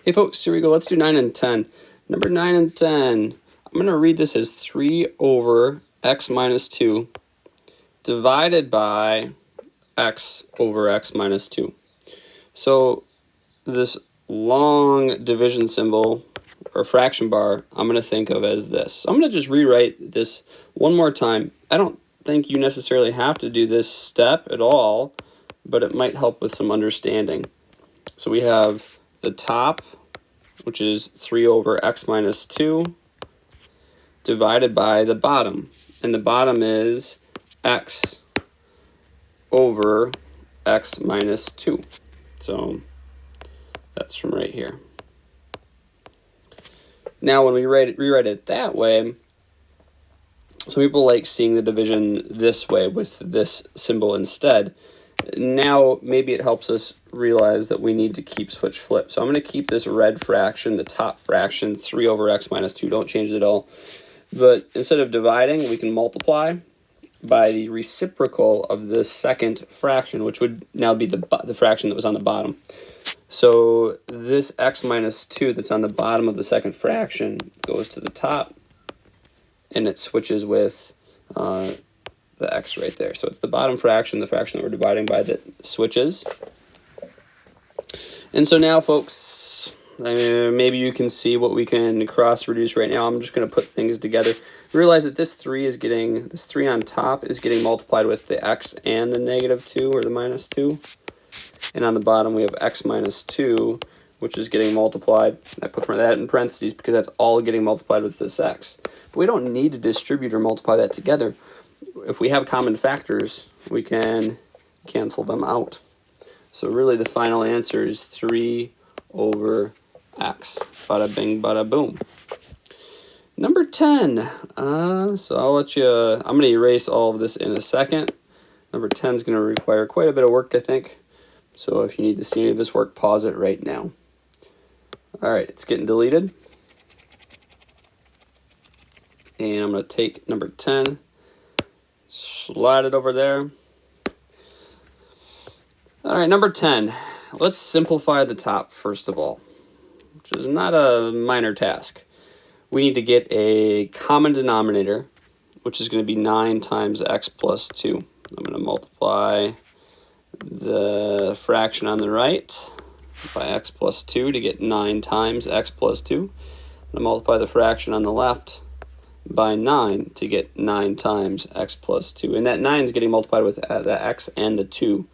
Hey folks, here we go. Let's do 9 and 10. Number 9 and 10. I'm going to read this as 3 over x minus 2 divided by x over x minus 2. So this long division symbol or fraction bar I'm going to think of as this. So I'm going to just rewrite this one more time. I don't think you necessarily have to do this step at all, but it might help with some understanding. So we have the top, which is 3 over x minus 2, divided by the bottom. And the bottom is x over x minus 2. So that's from right here. Now when we rewrite it that way, some people like seeing the division this way with this symbol instead. Now maybe it helps us realize that we need to keep switch flip. So I'm going to keep this red fraction, the top fraction, 3 over x minus 2. Don't change it at all. But instead of dividing, we can multiply by the reciprocal of this second fraction, which would now be the fraction that was on the bottom. So this x minus 2 that's on the bottom of the second fraction goes to the top, and it switches with the x right there. So it's the bottom fraction, the fraction that we're dividing by, that switches. And so now, folks, maybe you can see what we can cross-reduce right now. I'm just going to put things together. Realize that this 3 on top is getting multiplied with the x and the negative 2 or the minus 2. And on the bottom we have x minus 2, which is getting multiplied. I put that in parentheses because that's all getting multiplied with this x. But we don't need to distribute or multiply that together. If we have common factors, we can cancel them out. So really the final answer is 3 over x. Bada bing, bada boom. Number 10. So I'll let you, I'm going to erase all of this in a second. Number 10 is going to require quite a bit of work, I think. So if you need to see any of this work, pause it right now. All right, it's getting deleted. And I'm going to take number 10, slide it over there. All right, number 10. Let's simplify the top first of all, which is not a minor task. We need to get a common denominator, which is going to be 9 times x plus 2. I'm going to multiply the fraction on the right by x plus 2 to get 9 times x plus 2. I'm going to multiply the fraction on the left by 9 to get 9 times x plus 2. And that 9 is getting multiplied with the x and the 2.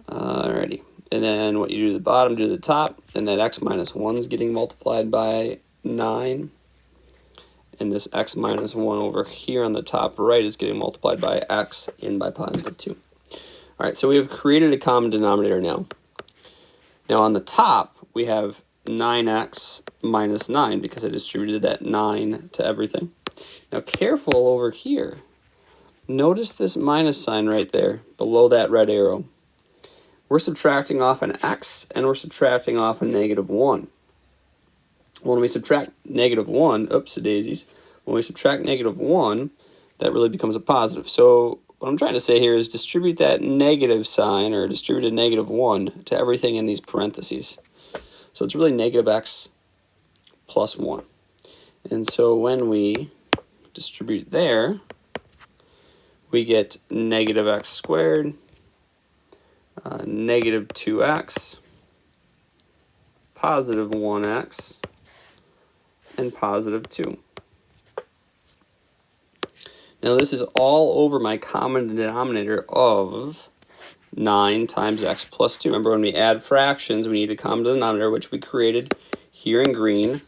Alrighty. And then what you do to the bottom, do to the top, and that x minus 1 is getting multiplied by 9. And this x minus 1 over here on the top right is getting multiplied by x and by positive 2. Alright, so we have created a common denominator now. Now on the top, we have 9x minus 9 because I distributed that 9 to everything. Now careful over here. Notice this minus sign right there below that red arrow. We're subtracting off an x and we're subtracting off a negative 1. When we subtract negative 1, oops-a-daisies, when we subtract negative 1, that really becomes a positive. So what I'm trying to say here is distribute that negative sign, or distribute a negative 1 to everything in these parentheses. So it's really negative x plus 1. And so when we distribute there, we get negative x squared, negative 2x, positive 1x, and positive 2. Now this is all over my common denominator of 9 times x plus 2. Remember, when we add fractions, we need a common denominator, which we created here in green,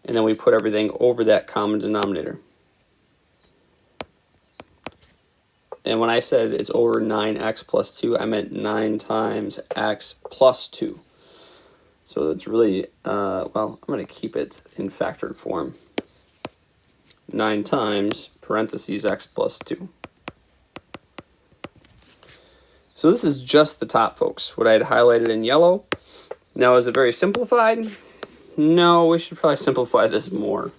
and then we put everything over that common denominator. And when I said it's over 9x plus 2, I meant 9 times x plus 2. So it's really, well, I'm going to keep it in factored form. 9 times, parentheses, x plus 2. So this is just the top, folks, what I had highlighted in yellow. Now, is it very simplified? No, we should probably simplify this more.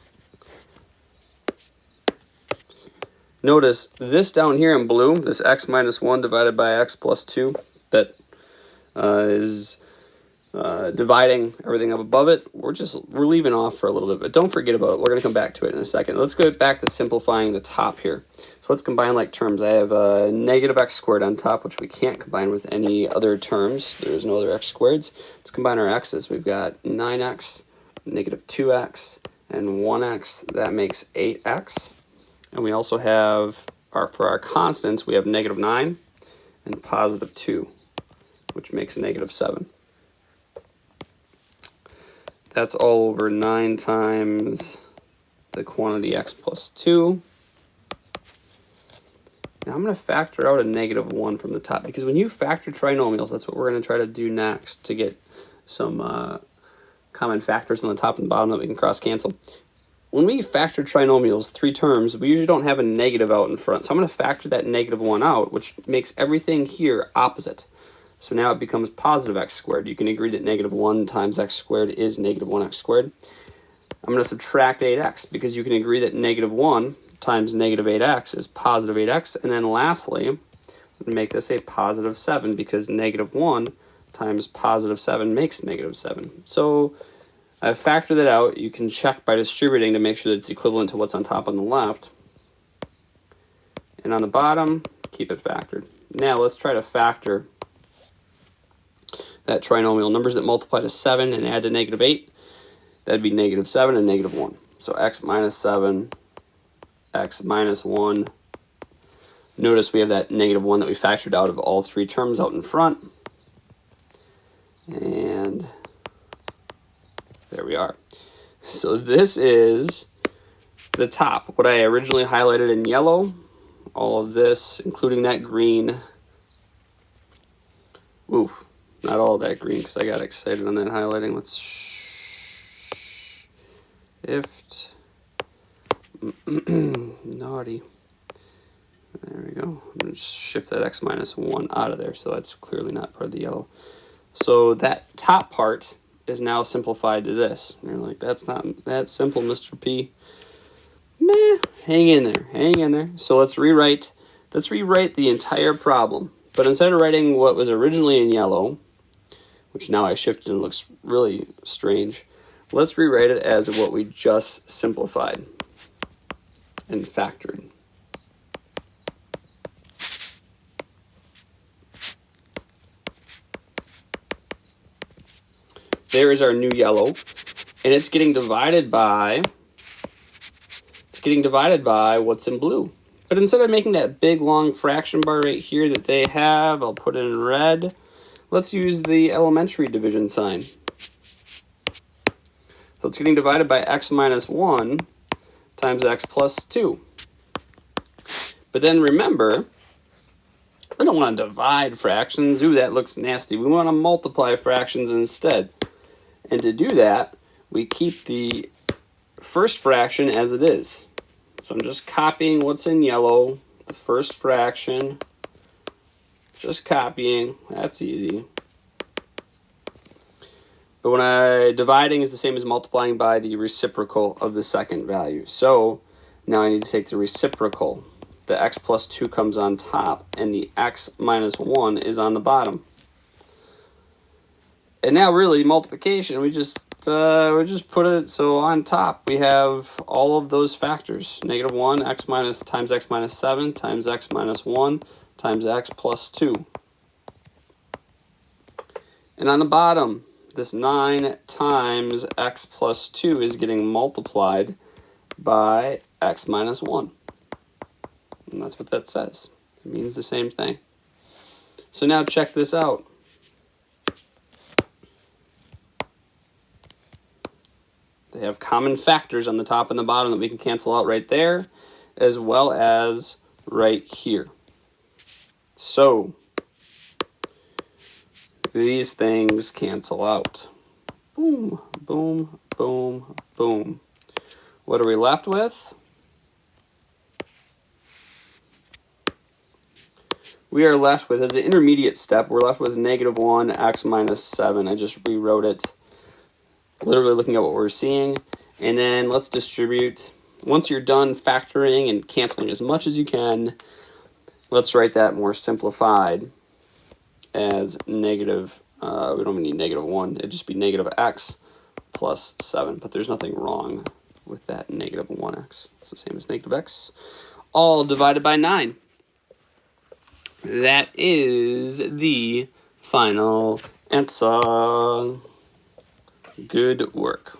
Notice this down here in blue, this x minus 1 divided by x plus 2, that is dividing everything up above it, we're leaving off for a little bit, but don't forget about it. We're going to come back to it in a second. Let's go back to simplifying the top here. So let's combine like terms. I have negative x squared on top, which we can't combine with any other terms. There's no other x squareds. Let's combine our x's. We've got 9x, negative 2x, and 1x. That makes 8x. And we also have, for our constants, we have negative 9 and positive 2, which makes negative 7. That's all over 9 times the quantity x plus 2. Now I'm going to factor out a negative 1 from the top, because when you factor trinomials, that's what we're going to try to do next to get some common factors on the top and the bottom that we can cross-cancel. When we factor trinomials, 3 terms, we usually don't have a negative out in front. So I'm going to factor that negative 1 out, which makes everything here opposite. So now it becomes positive x squared. You can agree that negative 1 times x squared is negative 1x squared. I'm going to subtract 8x, because you can agree that negative 1 times negative 8x is positive 8x. And then lastly, I'm going to make this a positive 7, because negative 1 times positive 7 makes negative 7. So I've factored that out. You can check by distributing to make sure that it's equivalent to what's on top on the left. And on the bottom, keep it factored. Now let's try to factor that trinomial. Numbers that multiply to 7 and add to negative 8, that'd be negative 7 and negative 1. So x minus 7, x minus 1. Notice we have that negative 1 that we factored out of all 3 terms out in front. And there we are. So this is the top, what I originally highlighted in yellow. All of this, including that green. Oof. Not all that green, because I got excited on that highlighting. Let's shift. Naughty. There we go. I'm going to shift that x minus 1 out of there, so that's clearly not part of the yellow. So that top part is now simplified to this. And you're like, that's not that simple, Mr. P. Meh. Hang in there. Hang in there. So let's rewrite the entire problem. But instead of writing what was originally in yellow, which now I shifted and looks really strange, let's rewrite it as what we just simplified and factored. There is our new yellow, and it's getting divided by what's in blue. But instead of making that big long fraction bar right here that they have, I'll put it in red. Let's use the elementary division sign. So it's getting divided by x minus 1 times x plus 2. But then remember, we don't want to divide fractions. Ooh, that looks nasty. We want to multiply fractions instead. And to do that, we keep the first fraction as it is. So I'm just copying what's in yellow, the first fraction. Just copying, that's easy. But when dividing is the same as multiplying by the reciprocal of the second value. So now I need to take the reciprocal. The x plus 2 comes on top, and the x minus 1 is on the bottom. And now really multiplication, we just put it, so on top we have all of those factors. Negative 1, x minus times x minus 7 times x minus 1 times x plus 2. And on the bottom, this 9 times x plus 2 is getting multiplied by x minus 1. And that's what that says. It means the same thing. So now check this out. They have common factors on the top and the bottom that we can cancel out right there, as well as right here. So these things cancel out. Boom, boom, boom, boom. What are we left with? We are left with, as an intermediate step, we're left with negative 1 x minus 7. I just rewrote it, literally looking at what we're seeing. And then let's distribute. Once you're done factoring and canceling as much as you can, let's write that more simplified as negative we don't even need negative 1. It'd just be negative x plus 7. But there's nothing wrong with that negative 1x. It's the same as negative x, all divided by 9. That is the final answer. Good work.